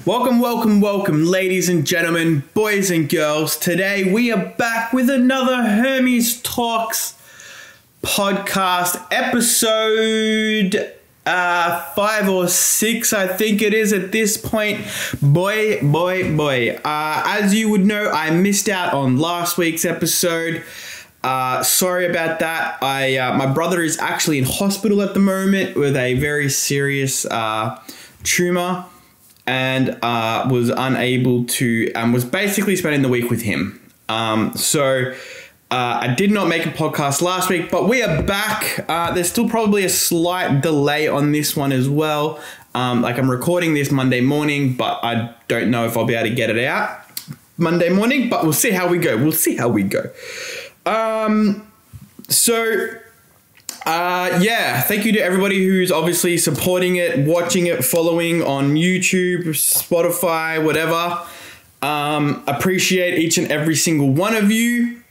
Welcome, ladies and gentlemen, boys and girls. Today we are back with another Hermes Talks podcast episode 5 or 6, I think it is at this point. Boy. As you would know, I missed out on last week's episode. Sorry about that. My brother is actually in hospital at the moment with a very serious tumor. And was unable to, was basically spending the week with him. So I did not make a podcast last week, but we are back. There's still probably a slight delay on this one as well. Like I'm recording this Monday morning, but I don't know if I'll be able to get it out Monday morning, but we'll see how we go. Yeah, thank you to everybody who's obviously supporting it, watching it, following on YouTube, Spotify, whatever. Appreciate each and every single one of you.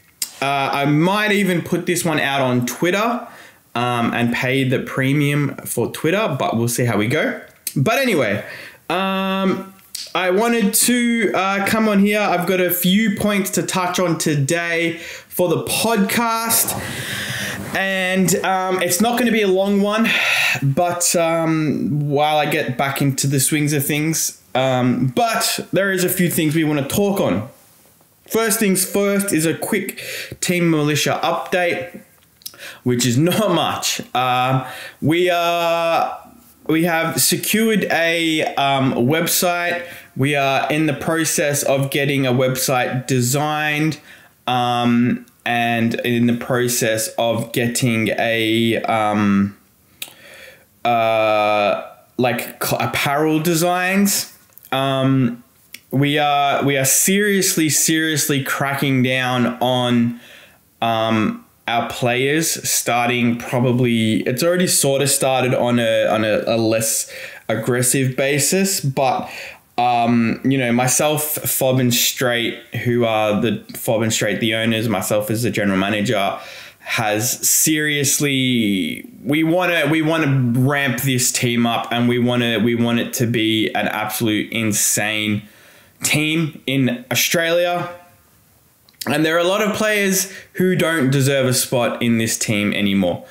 I might even put this one out on Twitter and pay the premium for Twitter, but we'll see how we go. But anyway, I wanted to come on here. I've got a few points to touch on today for the podcast. And it's not going to be a long one, but while I get back into the swings of things, but there is a few things we want to talk on. First things first is a quick Team Militia update, which is not much. We have secured a website. We are in the process of getting a website designed. And in the process of getting a like apparel designs. We are seriously cracking down on our players, starting probably, it's already sort of started on a less aggressive basis, but myself, Fob and Straight, who are Fob and Straight, the owners, myself as the general manager, has seriously, we want to ramp this team up, and we want it to be an absolute insane team in Australia. And there are a lot of players who don't deserve a spot in this team anymore.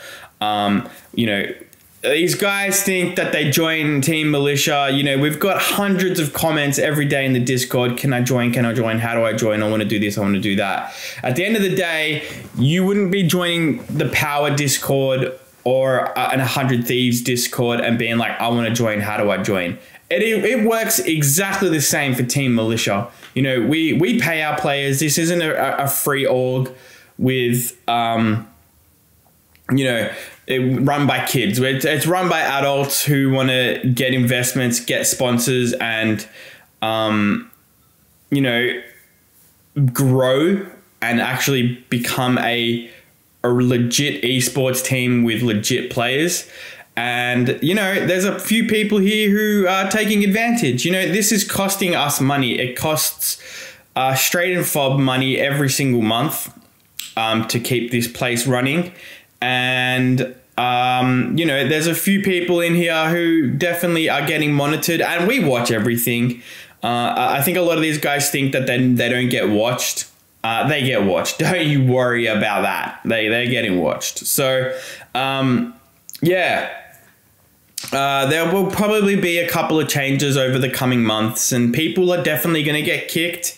These guys think that they join Team Militia. We've got hundreds of comments every day in the Discord. Can I join? How do I join? I want to do this. I want to do that. At the end of the day, you wouldn't be joining the Power Discord or an 100 Thieves Discord and being like, I want to join. How do I join? It works exactly the same for Team Militia. We pay our players. This isn't a free org with, run by kids. It's run by adults who want to get investments, get sponsors, and, grow and actually become a legit esports team with legit players. And, there's a few people here who are taking advantage. This is costing us money. It costs Straight and Fob money every single month to keep this place running. And, there's a few people in here who definitely are getting monitored, and we watch everything. I think a lot of these guys think that they don't get watched. They get watched. Don't you worry about that. They're getting watched. So, there will probably be a couple of changes over the coming months, and people are definitely going to get kicked.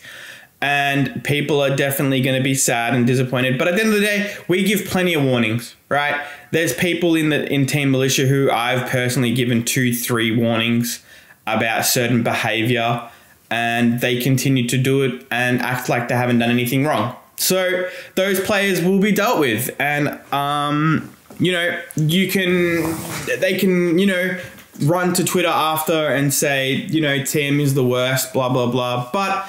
And people are definitely going to be sad and disappointed. But at the end of the day, we give plenty of warnings, right? There's people in Team Militia who I've personally given 2-3 warnings about certain behavior, and they continue to do it and act like they haven't done anything wrong. So those players will be dealt with, and they can run to Twitter after and say, Tim is the worst, blah blah blah. But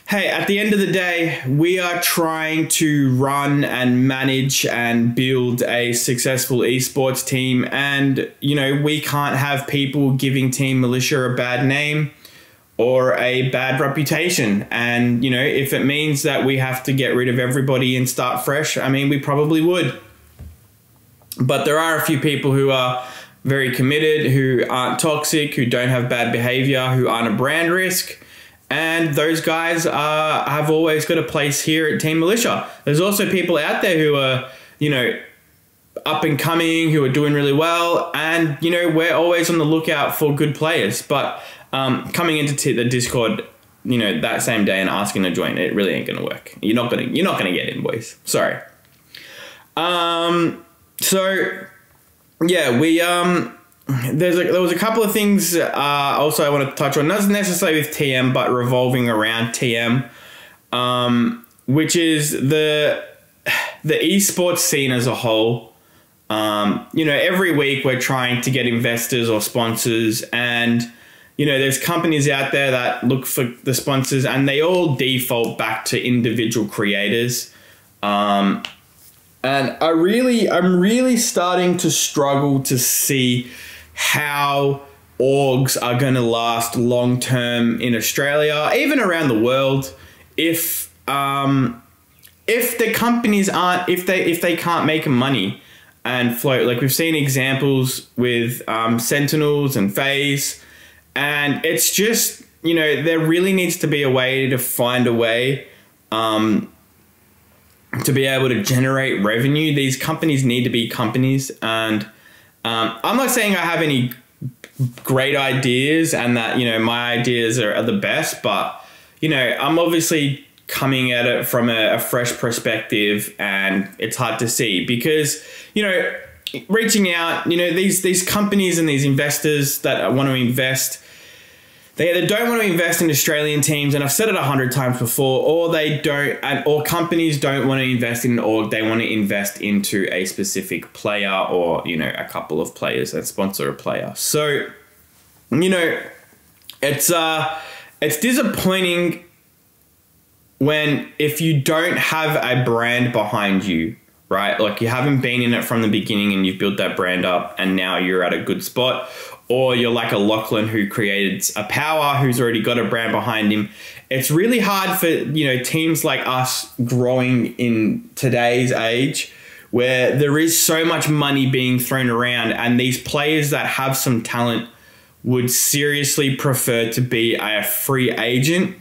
hey, at the end of the day, we are trying to run and manage and build a successful esports team. And, we can't have people giving Team Militia a bad name or a bad reputation. And, if it means that we have to get rid of everybody and start fresh, we probably would. But there are a few people who are very committed, who aren't toxic, who don't have bad behavior, who aren't a brand risk. And those guys have always got a place here at Team Militia. There's also people out there who are, you know, up and coming, who are doing really well. And, you know, we're always on the lookout for good players. But coming into the Discord, you know, that same day and asking to join, it really ain't going to work. You're not going to get in, boys. Sorry. So yeah, we, there was a couple of things also I want to touch on, not necessarily with TM, but revolving around TM, which is the esports scene as a whole. You know, every week we're trying to get investors or sponsors, and, you know, there's companies out there that look for the sponsors and they all default back to individual creators. And I'm really starting to struggle to see how orgs are going to last long term in Australia, even around the world, if the companies aren't, if they can't make money and float. Like we've seen examples with Sentinels and FaZe, and it's just, you know, there really needs to be a way to find a way to be able to generate revenue. These companies need to be companies, and I'm not saying I have any great ideas and that, you know, my ideas are the best, but, you know, I'm obviously coming at it from a fresh perspective, and it's hard to see because, you know, reaching out, you know, these companies and these investors that want to invest, they either don't want to invest in Australian teams, and I've said it 100 times before, or they don't, or companies don't want to invest in an org. They want to invest into a specific player, or, you know, a couple of players that sponsor a player. So, you know, it's disappointing if you don't have a brand behind you, right? Like you haven't been in it from the beginning and you've built that brand up and now you're at a good spot. Or you're like a Lachlan who created a Power, who's already got a brand behind him. It's really hard for, you know, teams like us growing in today's age, where there is so much money being thrown around, and these players that have some talent would seriously prefer to be a free agent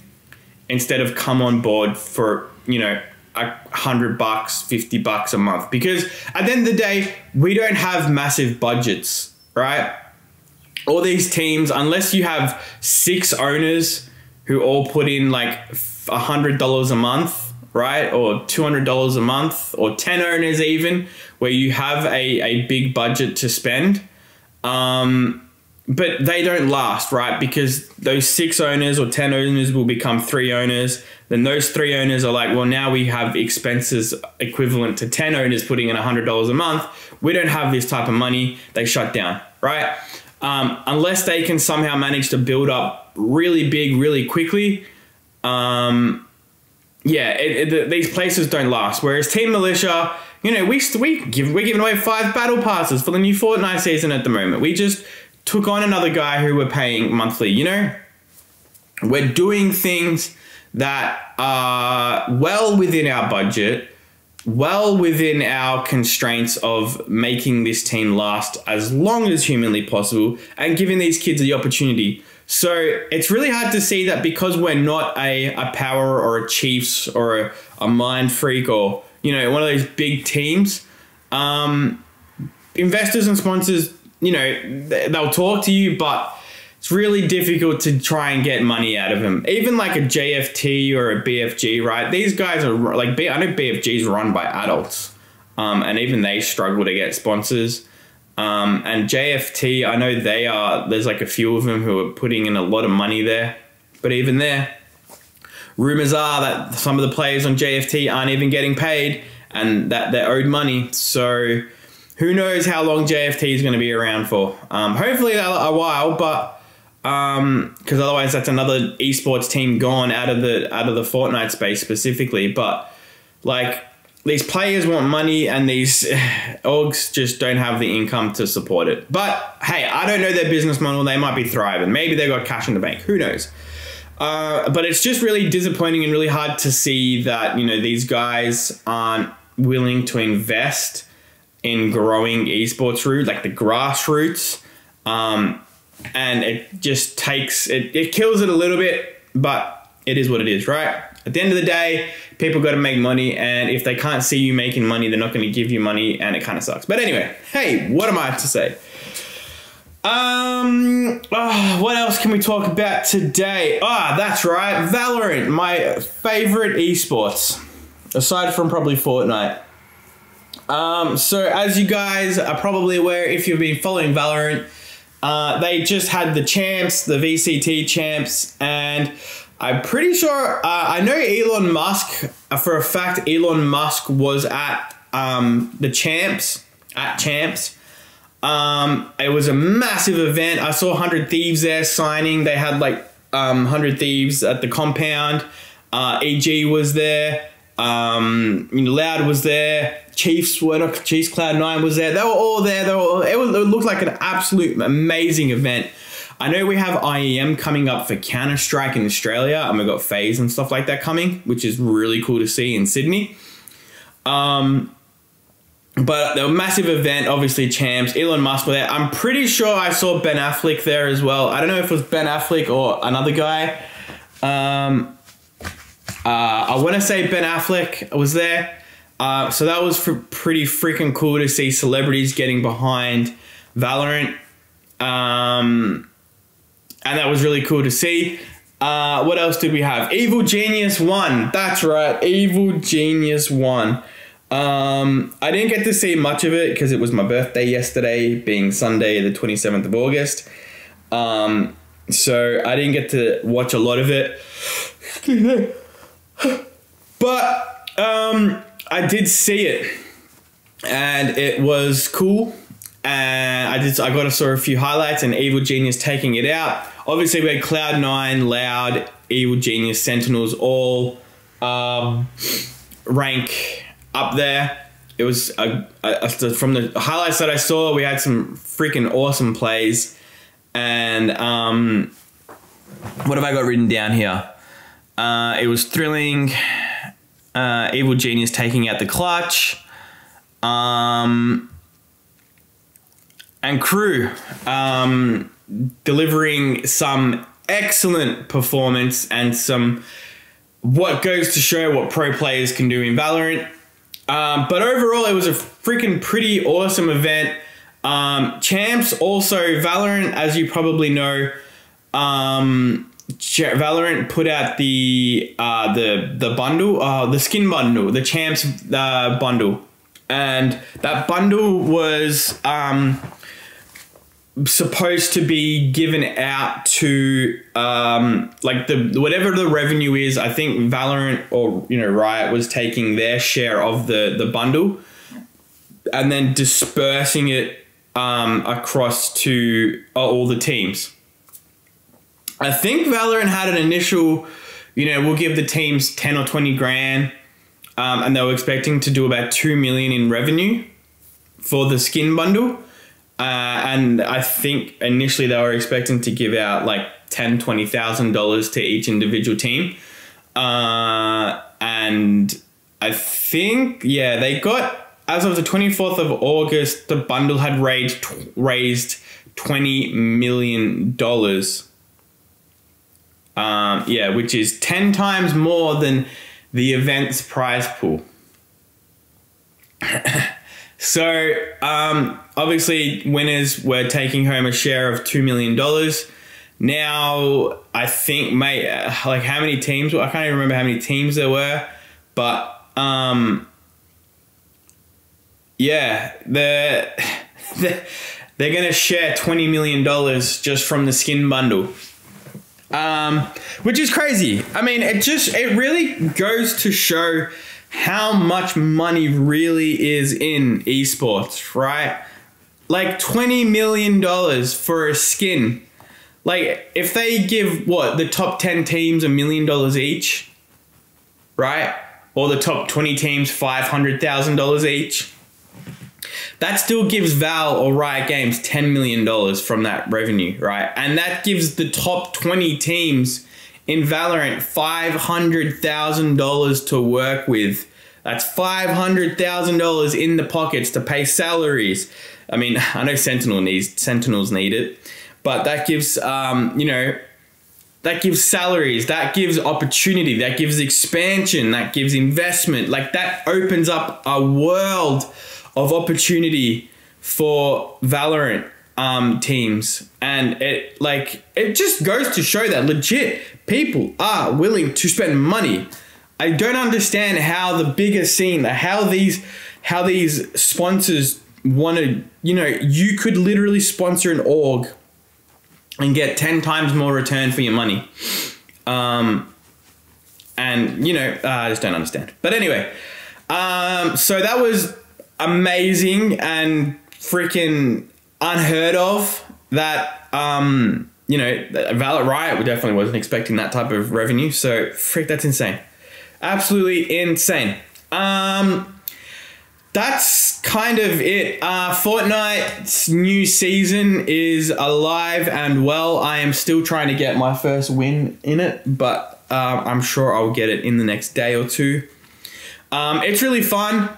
instead of come on board for, you know, $100, $50 a month. Because at the end of the day, we don't have massive budgets, right? All these teams, unless you have 6 owners who all put in like $100 a month, right? Or $200 a month, or 10 owners even, where you have a big budget to spend. But they don't last, right? Because those 6 owners or 10 owners will become 3 owners. Then those 3 owners are like, well, now we have expenses equivalent to 10 owners putting in $100 a month. We don't have this type of money. They shut down, right? Unless they can somehow manage to build up really big, really quickly. Yeah, these places don't last. Whereas Team Militia, you know, we're giving away 5 battle passes for the new Fortnite season at the moment. We just took on another guy who we're paying monthly, you know? We're doing things that are well within our budget, well within our constraints of making this team last as long as humanly possible and giving these kids the opportunity. So it's really hard to see that because we're not a Power or a Chiefs or a Mind Freak or, you know, one of those big teams, investors and sponsors, you know, they'll talk to you, but it's really difficult to try and get money out of them. Even like a JFT or a BFG, right? These guys are like, I know BFG is run by adults, and even they struggle to get sponsors. And JFT, I know there's like a few of them who are putting in a lot of money there, but even there, rumors are that some of the players on JFT aren't even getting paid and that they're owed money. So who knows how long JFT is going to be around for? Hopefully a while, but because otherwise that's another esports team gone out of the Fortnite space specifically. But like, these players want money and these orgs just don't have the income to support it. But hey, I don't know their business model. They might be thriving. Maybe they've got cash in the bank. Who knows? But it's just really disappointing and really hard to see that, you know, these guys aren't willing to invest in growing esports route, like the grassroots. And it just takes, it kills it a little bit, but it is what it is, right? At the end of the day, people got to make money, and if they can't see you making money, they're not going to give you money, and it kind of sucks. But anyway, hey, what am I to say? What else can we talk about today? That's right, Valorant, my favorite esports, aside from probably Fortnite. So as you guys are probably aware, if you've been following Valorant, they just had the champs, the VCT champs, and I'm pretty sure, I know Elon Musk, for a fact, Elon Musk was at the champs, it was a massive event. I saw 100 Thieves there signing. They had like 100 Thieves at the compound. EG was there. Loud was there. Chiefs Cloud9 was there. They were all there. It looked like an absolute amazing event. I know we have IEM coming up for Counter-Strike in Australia, and we've got FaZe and stuff like that coming, which is really cool to see in Sydney. But the massive event, obviously champs, Elon Musk were there. I'm pretty sure I saw Ben Affleck there as well. I don't know if it was Ben Affleck or another guy. I want to say Ben Affleck was there. So that was pretty freaking cool to see celebrities getting behind Valorant. And that was really cool to see. What else did we have? Evil Genius won. That's right, Evil Genius won. I didn't get to see much of it because it was my birthday yesterday, being Sunday, the 27th of August. So I didn't get to watch a lot of it. But I did see it, and it was cool. And I got to saw a few highlights, and Evil Genius taking it out. Obviously, we had Cloud9, Loud, Evil Genius, Sentinels, all rank up there. It was from the highlights that I saw, we had some freaking awesome plays. And what have I got written down here? It was thrilling. Evil Genius taking out the clutch. And crew delivering some excellent performance and some what goes to show what pro players can do in Valorant. But overall, it was a freaking pretty awesome event. Champs also, Valorant, as you probably know, Valorant put out the bundle, the skin bundle, the Champs bundle, and that bundle was supposed to be given out to like whatever the revenue is. I think Valorant or Riot was taking their share of the bundle and then dispersing it across to all the teams. I think Valorant had an initial, we'll give the teams 10 or 20 grand, and they were expecting to do about 2 million in revenue for the skin bundle. And I think initially they were expecting to give out like $10,000–$20,000 to each individual team. And I think, they got, as of the 24th of August, the bundle had raised $20 million. Which is 10 times more than the event's prize pool. So, obviously, winners were taking home a share of $2 million. Now, I think, like how many teams? I can't even remember how many teams there were. But, they're going to share $20 million just from the skin bundle. Which is crazy. I mean, it really goes to show how much money really is in esports, right? Like $20 million for a skin. Like if they give the top 10 teams $1 million each, right? Or the top 20 teams $500,000 each. That still gives Val or Riot Games $10 million from that revenue, right? And that gives the top 20 teams in Valorant $500,000 to work with. That's $500,000 in the pockets to pay salaries. I mean, I know Sentinels need it, but that gives, you know, that gives salaries, that gives opportunity, that gives expansion, that gives investment. Like, that opens up a world of opportunity for Valorant teams. And it just goes to show that legit people are willing to spend money. I don't understand how the bigger scene, how these sponsors want to, you know, you could literally sponsor an org and get 10 times more return for your money. And, you know, I just don't understand. But anyway, so that was amazing and freaking unheard of. That, you know, Valorant Riot definitely wasn't expecting that type of revenue. So, frick, that's insane. Absolutely insane. That's kind of it. Fortnite's new season is alive and well. I am still trying to get my first win in it, but I'm sure I'll get it in the next day or two. It's really fun.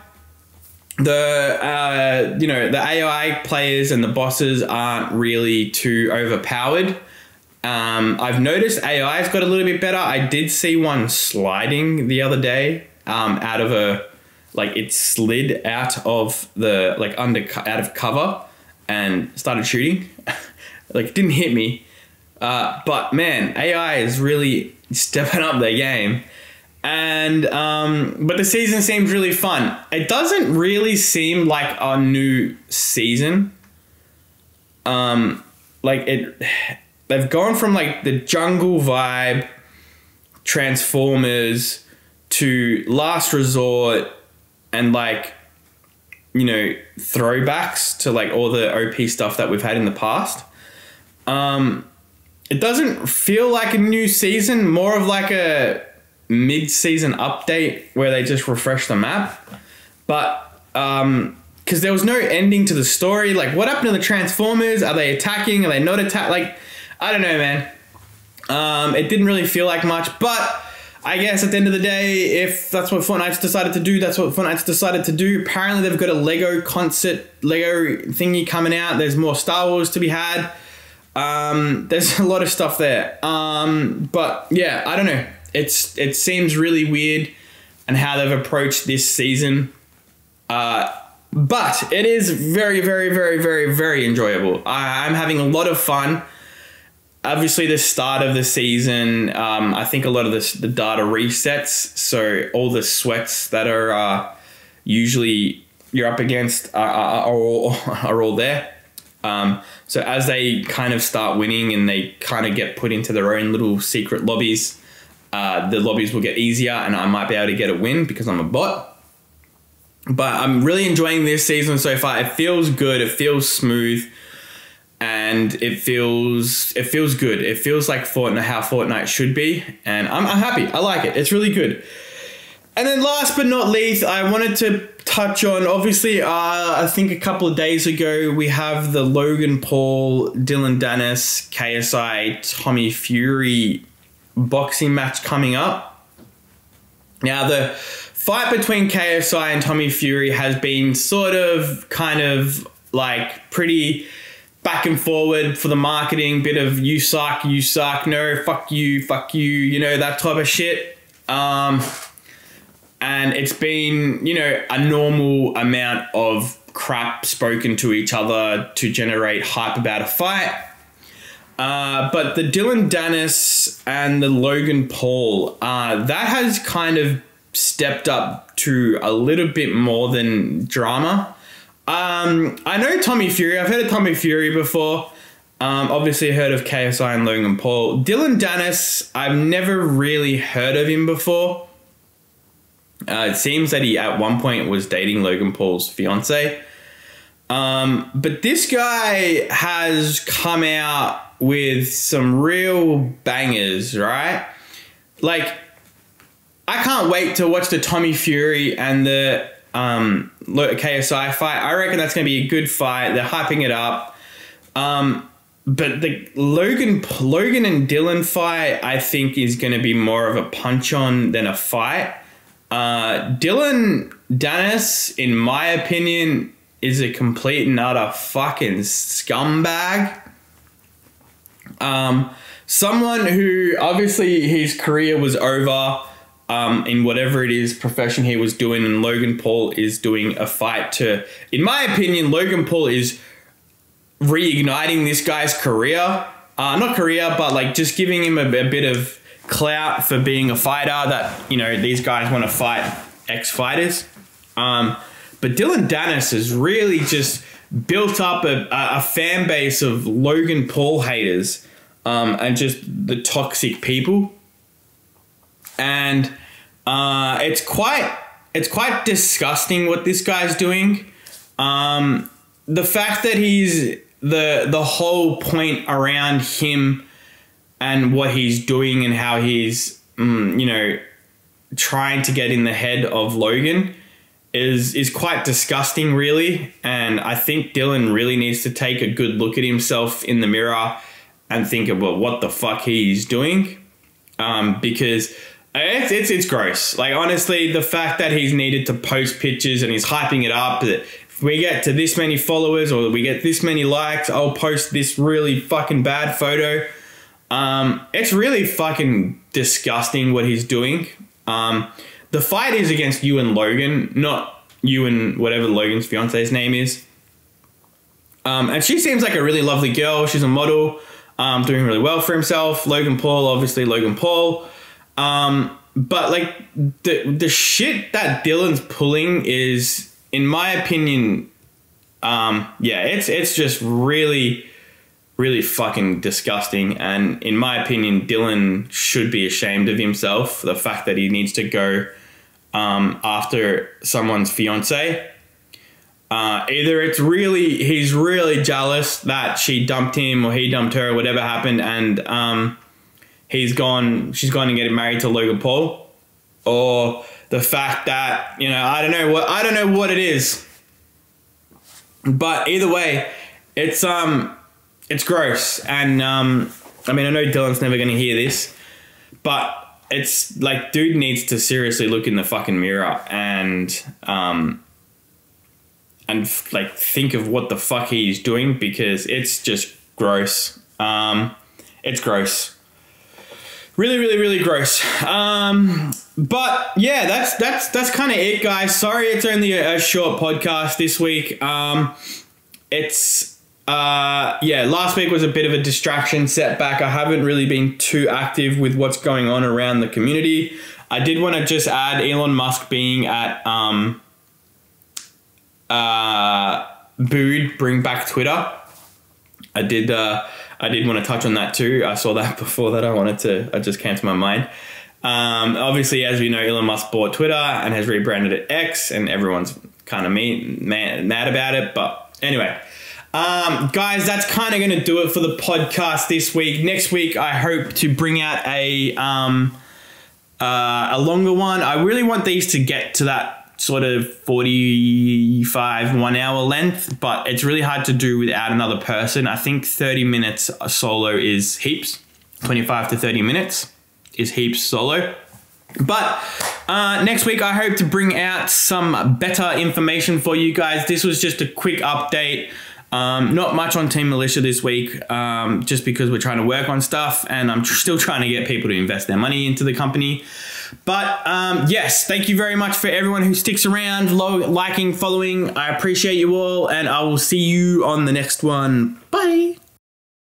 The you know, the AI players and the bosses aren't really too overpowered. I've noticed AI's got a little bit better. I did see one sliding the other day out of a, like, it slid out of the, like, out of cover and started shooting. Like, it didn't hit me. But man, AI is really stepping up their game. And, but the season seems really fun. It doesn't really seem like a new season. They've gone from, like, the jungle vibe, Transformers, to Last Resort, and, like, you know, throwbacks to, like, all the OP stuff that we've had in the past. It doesn't feel like a new season, more of like a mid-season update where they just refresh the map. But, because there was no ending to the story. Like, what happened to the Transformers? Are they attacking? Are they not attacking? Like, I don't know, man. It didn't really feel like much, but I guess at the end of the day, if that's what Fortnite's decided to do, that's what Fortnite's decided to do. Apparently, they've got a Lego thingy coming out. There's more Star Wars to be had. There's a lot of stuff there. But yeah, I don't know. It seems really weird and how they've approached this season. But it is very, very, very, very, very enjoyable. I'm having a lot of fun. Obviously, the start of the season, I think a lot of the data resets, so all the sweats that are usually you're up against are all there. So as they kind of start winning and they kind of get put into their own little secret lobbies, the lobbies will get easier and I might be able to get a win because I'm a bot. But I'm really enjoying this season so far. It feels good. It feels smooth. And it feels good. It feels like Fortnite, how Fortnite should be. And I'm happy. I like it. It's really good. And then last but not least, I wanted to touch on, obviously, I think a couple of days ago, we have the Logan Paul, Dillon Danis, KSI, Tommy Fury boxing match coming up. Now, the fight between KSI and Tommy Fury has been sort of, kind of, like, pretty back and forward for the marketing, bit of you suck, no, fuck you, you know, that type of shit. And it's been, you know, a normal amount of crap spoken to each other to generate hype about a fight. But the Dillon Danis and the Logan Paul, that has kind of stepped up to a little bit more than drama. I know Tommy Fury. I've heard of Tommy Fury before. Obviously heard of KSI and Logan Paul. Dillon Danis, I've never really heard of him before. It seems that he at one point was dating Logan Paul's fiance. But this guy has come out with some real bangers, right? Like, I can't wait to watch the Tommy Fury and the KSI fight. I reckon that's going to be a good fight. They're hyping it up. But the Logan and Dillon fight, I think, is going to be more of a punch on than a fight. Dillon Danis, in my opinion, is a complete and utter fucking scumbag. Someone who obviously his career was over in whatever it is profession he was doing, and Logan Paul is doing a fight to, in my opinion, Logan Paul is reigniting this guy's career. Not career, but like just giving him a bit of clout for being a fighter that, you know, these guys want to fight ex-fighters. But Dillon Danis has really just built up a fan base of Logan Paul haters and just the toxic people. And it's quite disgusting what this guy's doing. The fact that he's the whole point around him and what he's doing and how he's you know, trying to get in the head of Logan is quite disgusting, really. And I think Dillon really needs to take a good look at himself in the mirror and think about what the fuck he's doing, because it's gross. Like, honestly, the fact that he's needed to post pictures and he's hyping it up that if we get to this many followers or we get this many likes, I'll post this really fucking bad photo. It's really fucking disgusting what he's doing. The fight is against you and Logan, not you and whatever Logan's fiance's name is. And she seems like a really lovely girl. She's a model, doing really well for himself. Logan Paul, obviously Logan Paul. But like the shit that Dillon's pulling is, in my opinion, yeah, it's just really, really fucking disgusting. And in my opinion, Dillon should be ashamed of himself for the fact that he needs to go after someone's fiance. Either it's really, he's really jealous that she dumped him or he dumped her or whatever happened, and she's gone to get married to Logan Paul, or the fact that, you know, I don't know what it is. But either way, it's gross. And I mean, I know Dillon's never going to hear this, but it's like, dude needs to seriously look in the fucking mirror and like think of what the fuck he's doing, because it's just gross. It's gross. Really, really, really gross. But yeah, that's kind of it, guys. Sorry, it's only a short podcast this week. Yeah, last week was a bit of a distraction setback. I haven't really been too active with what's going on around the community. I did want to just add Elon Musk being at booed bring back Twitter. I did want to touch on that too. I saw that before that. I just came to my mind. Obviously, as we know, Elon Musk bought Twitter and has rebranded it X, and everyone's kind of mad about it. But anyway, guys, that's kind of going to do it for the podcast this week. Next week, I hope to bring out a longer one. I really want these to get to that sort of 45, 1 hour length, but it's really hard to do without another person. I think 30 minutes solo is heaps. 25 to 30 minutes is heaps solo. But next week, I hope to bring out some better information for you guys. This was just a quick update. Not much on Team Militia this week, just because we're trying to work on stuff and I'm still trying to get people to invest their money into the company. But yes, thank you very much for everyone who sticks around, liking, following. I appreciate you all, and I will see you on the next one. Bye.